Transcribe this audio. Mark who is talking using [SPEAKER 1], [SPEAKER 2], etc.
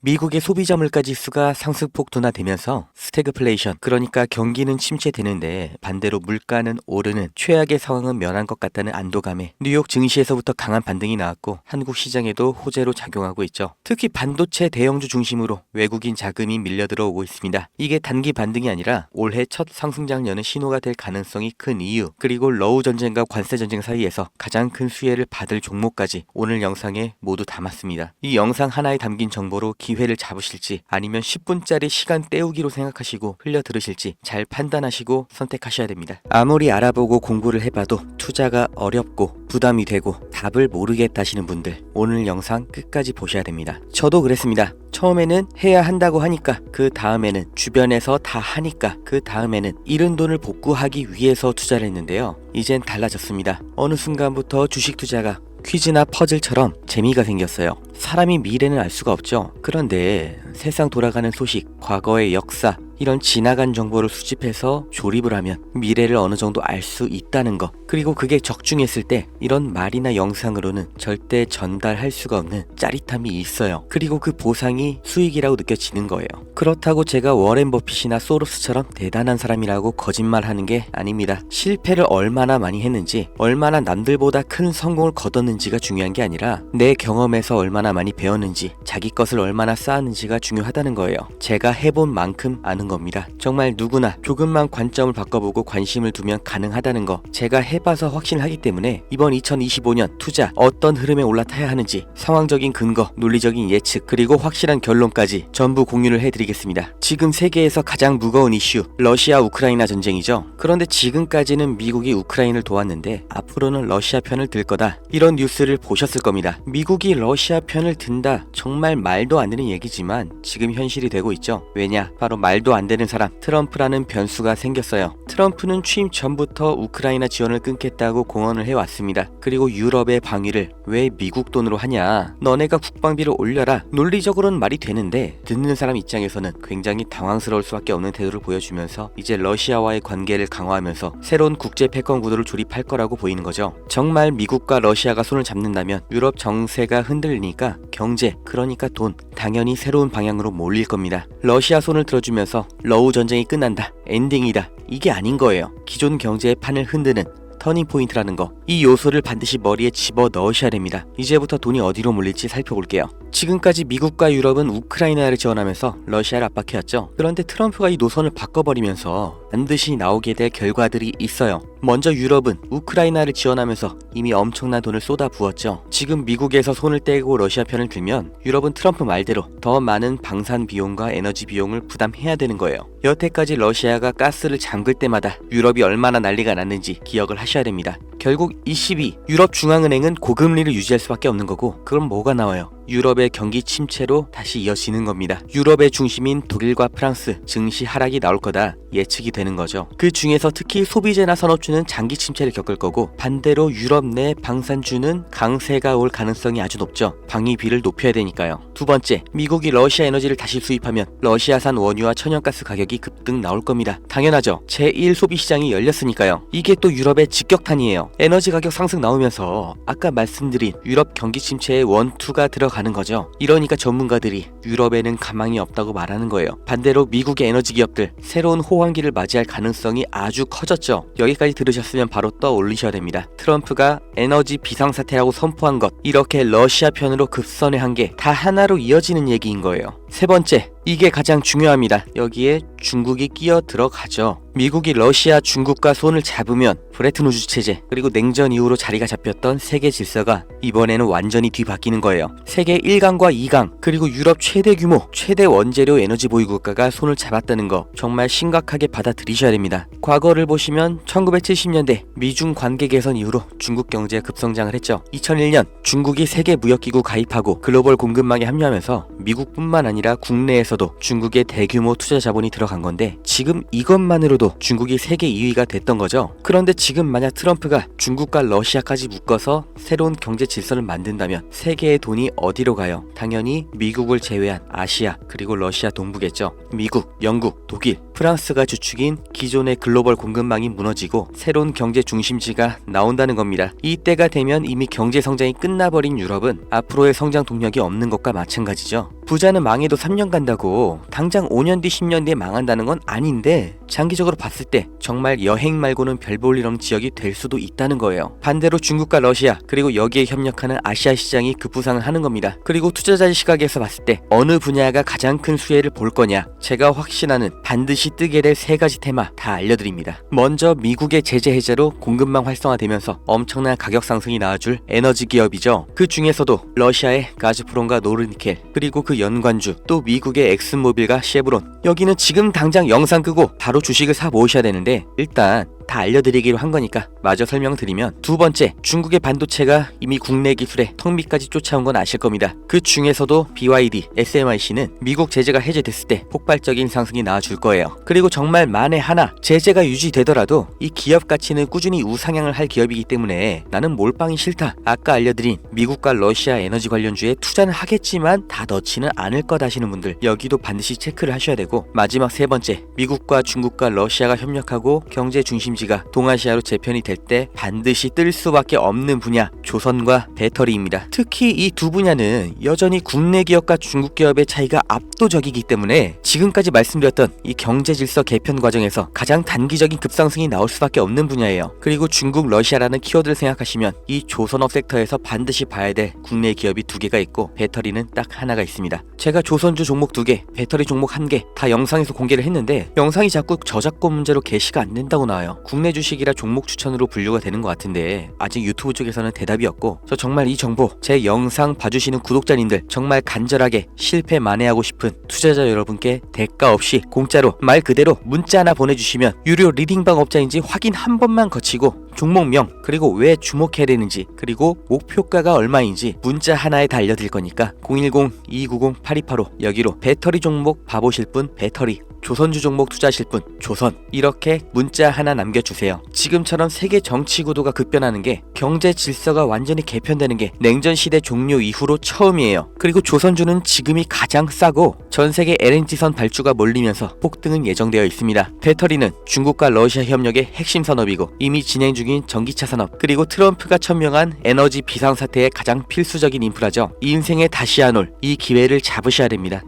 [SPEAKER 1] 미국의 소비자 물가 지수가 상승폭 둔화되면서 스태그플레이션, 그러니까 경기는 침체되는데 반대로 물가는 오르는 최악의 상황은 면한 것 같다는 안도감에 뉴욕 증시에서부터 강한 반등이 나왔고 한국 시장에도 호재로 작용하고 있죠. 특히 반도체 대형주 중심으로 외국인 자금이 밀려들어 오고 있습니다. 이게 단기 반등이 아니라 올해 첫 상승장을 여는 신호가 될 가능성이 큰 이유, 그리고 러우 전쟁과 관세 전쟁 사이에서 가장 큰 수혜를 받을 종목까지 오늘 영상에 모두 담았습니다. 이 영상 하나에 담긴 정보로 기회를 잡으실지 아니면 10분짜리 시간 때우기로 생각하시고 흘려 들으실지 잘 판단하시고 선택하셔야 됩니다. 아무리 알아보고 공부를 해봐도 투자가 어렵고 부담이 되고 답을 모르겠다 하시는 분들, 오늘 영상 끝까지 보셔야 됩니다. 저도 그랬습니다. 처음에는 해야 한다고 하니까, 그 다음에는 주변에서 다 하니까, 그 다음에는 잃은 돈을 복구하기 위해서 투자를 했는데요. 이젠 달라졌습니다. 어느 순간부터 주식 투자가 퀴즈나 퍼즐처럼 재미가 생겼어요. 사람이 미래는 알 수가 없죠. 그런데 세상 돌아가는 소식, 과거의 역사, 이런 지나간 정보를 수집해서 조립을 하면 미래를 어느 정도 알 수 있다는 거, 그리고 그게 적중했을 때 이런 말이나 영상으로는 절대 전달할 수가 없는 짜릿함이 있어요. 그리고 그 보상이 수익이라고 느껴지는 거예요. 그렇다고 제가 워렌 버핏이나 소로스처럼 대단한 사람이라고 거짓말하는 게 아닙니다. 실패를 얼마나 많이 했는지, 얼마나 남들보다 큰 성공을 거뒀는지가 중요한 게 아니라 내 경험에서 얼마나 많이 배웠는지, 자기 것을 얼마나 쌓았는지가 중요하다는 거예요. 제가 해본 만큼 아는 겁니다. 정말 누구나 조금만 관점을 바꿔보고 관심을 두면 가능하다는 거, 제가 해봐서 확신하기 때문에 이번 2025년 투자 어떤 흐름에 올라타야 하는지 상황적인 근거, 논리적인 예측, 그리고 확실한 결론까지 전부 공유를 해드리겠습니다. 지금 세계에서 가장 무거운 이슈, 러시아 우크라이나 전쟁이죠. 그런데 지금까지는 미국이 우크라이나를 도왔는데 앞으로는 러시아 편을 들 거다, 이런 뉴스를 보셨을 겁니다. 미국이 러시아 편을 든다, 정말 말도 안 되는 얘기지만 지금 현실이 되고 있죠. 왜냐? 바로 말도 안 되는 사람, 트럼프라는 변수가 생겼어요. 트럼프는 취임 전부터 우크라이나 지원을 끊겠다고 공언을 해왔습니다. 그리고 유럽의 방위를 왜 미국 돈으로 하냐, 너네가 국방비를 올려라, 논리적으로는 말이 되는데 듣는 사람 입장에서는 굉장히 당황스러울 수밖에 없는 태도를 보여주면서 이제 러시아와의 관계를 강화하면서 새로운 국제 패권 구도를 조립할 거라고 보이는 거죠. 정말 미국과 러시아가 손을 잡는다면 유럽 정세가 흔들리니까 경제, 그러니까 돈, 당연히 새로운 방향으로 몰릴 겁니다. 러시아 손을 들어주면서 러우 전쟁이 끝난다, 엔딩이다, 이게 아닌 거예요. 기존 경제의 판을 흔드는 터닝포인트라는 거, 이 요소를 반드시 머리에 집어 넣으셔야 됩니다. 이제부터 돈이 어디로 몰릴지 살펴볼게요. 지금까지 미국과 유럽은 우크라이나를 지원하면서 러시아를 압박해왔죠. 그런데 트럼프가 이 노선을 바꿔버리면서 반드시 나오게 될 결과들이 있어요. 먼저 유럽은 우크라이나를 지원하면서 이미 엄청난 돈을 쏟아부었죠. 지금 미국에서 손을 떼고 러시아 편을 들면 유럽은 트럼프 말대로 더 많은 방산 비용과 에너지 비용을 부담해야 되는 거예요. 여태까지 러시아가 가스를 잠글 때마다 유럽이 얼마나 난리가 났는지 기억을 하셔야 됩니다. 결국 22, 유럽 중앙은행은 고금리를 유지할 수밖에 없는 거고, 그럼 뭐가 나와요? 유럽의 경기 침체로 다시 이어지는 겁니다. 유럽의 중심인 독일과 프랑스 증시 하락이 나올 거다 예측이 되는 거죠. 그 중에서 특히 소비재나 산업주는 장기 침체를 겪을 거고, 반대로 유럽 내 방산주는 강세가 올 가능성이 아주 높죠. 방위비를 높여야 되니까요. 두 번째, 미국이 러시아 에너지를 다시 수입하면 러시아산 원유와 천연가스 가격이 급등 나올 겁니다. 당연하죠. 제1 소비시장이 열렸으니까요. 이게 또 유럽의 직격탄이에요. 에너지 가격 상승 나오면서 아까 말씀드린 유럽 경기 침체의 원투가 들어가는 거죠. 이러니까 전문가들이 유럽에는 가망이 없다고 말하는 거예요. 반대로 미국의 에너지 기업들 새로운 호황기를 맞이할 가능성이 아주 커졌죠. 여기까지 들으셨으면 바로 떠올리셔야 됩니다. 트럼프가 에너지 비상사태라고 선포한 것, 이렇게 러시아 편으로 급선회 한 게 다 하나로 이어지는 얘기인 거예요. 세 번째, 이게 가장 중요합니다. 여기에 중국이 끼어 들어가죠. 미국이 러시아, 중국과 손을 잡으면 브레튼 우즈 체제, 그리고 냉전 이후로 자리가 잡혔던 세계 질서가 이번에는 완전히 뒤바뀌는 거예요. 세계 1강과 2강, 그리고 유럽 최대 규모, 최대 원재료 에너지 보유 국가가 손을 잡았다는 거 정말 심각하게 받아들이셔야 됩니다. 과거를 보시면 1970년대 미중 관계 개선 이후로 중국 경제가 급성장을 했죠. 2001년 중국이 세계 무역기구 가입하고 글로벌 공급망에 합류하면서 미국뿐만 아니라 국내에서도 중국의 대규모 투자 자본이 들어간 건데, 지금 이것만으로도 중국이 세계 2위가 됐던 거죠. 그런데 지금 만약 트럼프가 중국과 러시아까지 묶어서 새로운 경제 질서를 만든다면 세계의 돈이 어디로 가요? 당연히 미국을 제외한 아시아, 그리고 러시아 동부겠죠. 미국, 영국, 독일, 프랑스가 주축인 기존의 글로벌 공급망이 무너지고 새로운 경제 중심지가 나온다는 겁니다. 이때가 되면 이미 경제 성장이 끝나버린 유럽은 앞으로의 성장 동력이 없는 것과 마찬가지죠. 부자는 망해도 3년 간다고 당장 5년 뒤 10년 뒤에 망한다는 건 아닌데 장기적으로 봤을 때 정말 여행 말고는 별 볼 일 없는 지역이 될 수도 있다는 거예요. 반대로 중국과 러시아 그리고 여기에 협력하는 아시아 시장이 급부상을 하는 겁니다. 그리고 투자자의 시각에서 봤을 때 어느 분야가 가장 큰 수혜를 볼 거냐, 제가 확신하는 반드시 뜨게 될 세 가지 테마 다 알려드립니다. 먼저 미국의 제재 해제로 공급망 활성화되면서 엄청난 가격 상승이 나와줄 에너지 기업이죠. 그 중에서도 러시아의 가즈프롬과 노르니켈, 그리고 그 연관주 또 미국의 엑슨모빌과 쉐브론, 여기는 지금 당장 영상 끄고 바로 주식을 사 모으셔야 되는데 일단 다 알려드리기로 한 거니까 마저 설명드리면, 두 번째, 중국의 반도체가 이미 국내 기술에 턱 밑까지 쫓아온 건 아실 겁니다. 그 중에서도 BYD, SMIC는 미국 제재가 해제됐을 때 폭발적인 상승이 나와줄 거예요. 그리고 정말 만에 하나 제재가 유지되더라도 이 기업 가치는 꾸준히 우상향을 할 기업이기 때문에 나는 몰빵이 싫다, 아까 알려드린 미국과 러시아 에너지 관련주에 투자는 하겠지만 다 넣지는 않을 것 하시는 분들, 여기도 반드시 체크를 하셔야 되고, 마지막 세 번째, 미국과 중국과 러시아가 협력하고 경제 중심지가 동아시아로 재편이 될 때 반드시 뜰 수밖에 없는 분야, 조선과 배터리입니다. 특히 이 두 분야는 여전히 국내 기업과 중국 기업의 차이가 압도적이기 때문에 지금까지 말씀드렸던 이 경제 질서 개편 과정에서 가장 단기적인 급상승이 나올 수밖에 없는 분야예요. 그리고 중국, 러시아라는 키워드를 생각하시면 이 조선업 섹터에서 반드시 봐야 될 국내 기업이 두 개가 있고 배터리는 딱 하나가 있습니다. 제가 조선주 종목 2개, 배터리 종목 1개 다 영상에서 공개를 했는데 영상이 자꾸 저작권 문제로 게시가 안 된다고 나와요. 국내 주식이라 종목 추천으로 분류가 되는 것 같은데 아직 유튜브 쪽에서는 대답이 없고, 저 정말 이 정보 제 영상 봐주시는 구독자님들 정말 간절하게 실패 만회하고 싶은 투자자 여러분께 대가 없이 공짜로 말 그대로 문자 하나 보내주시면 유료 리딩방 업자인지 확인 한 번만 거치고 종목명, 그리고 왜 주목해야 되는지, 그리고 목표가가 얼마인지 문자 하나에 다 알려드릴 거니까 010-290-8285 여기로 배터리 종목 봐보실 분 배터리, 조선주 종목 투자하실 분 조선, 이렇게 문자 하나 남겨주세요. 지금처럼 세계 정치 구도가 급변하는 게, 경제 질서가 완전히 개편되는 게 냉전 시대 종료 이후로 처음이에요. 그리고 조선주는 지금이 가장 싸고 전 세계 LNG선 발주가 몰리면서 폭등은 예정되어 있습니다. 배터리는 중국과 러시아 협력의 핵심 산업이고 이미 진행 중인 전기차 산업, 그리고 트럼프가 천명한 에너지 비상사태의 가장 필수적인 인프라죠. 인생에 다시 안 올 이 기회를 잡으셔야 됩니다.